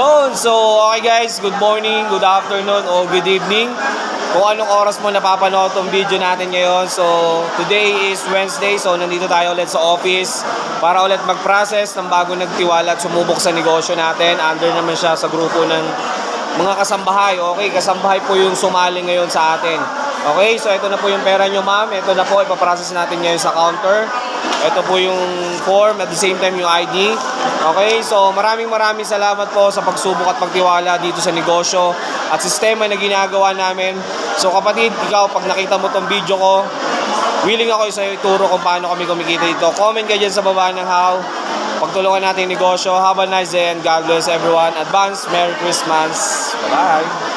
Yun, so okay guys, good morning, good afternoon, o good evening. Kung anong oras mo napapanood tong video natin ngayon. So today is Wednesday, so nandito tayo ulit sa office para ulit mag-process ng bago nagtiwala at sumubok sa negosyo natin. Under naman siya sa grupo ng mga kasambahay. Okay, kasambahay po yung sumali ngayon sa atin. Okay, so ito na po yung pera nyo ma'am. Ito na po, ipaprocess natin ngayon sa counter. Ito po yung form, at the same time yung ID. Okay, so maraming salamat po sa pagsubok at pagtiwala dito sa negosyo at sistema na ginagawa namin. So kapatid, ikaw pag nakita mo tong video ko, willing ako sa ituro kung paano kami kumikita dito. Comment ka dyan sa baba ng how. Pagtulungan natin yung negosyo. Have a nice day and God bless everyone. Advance Merry Christmas. Bye-bye.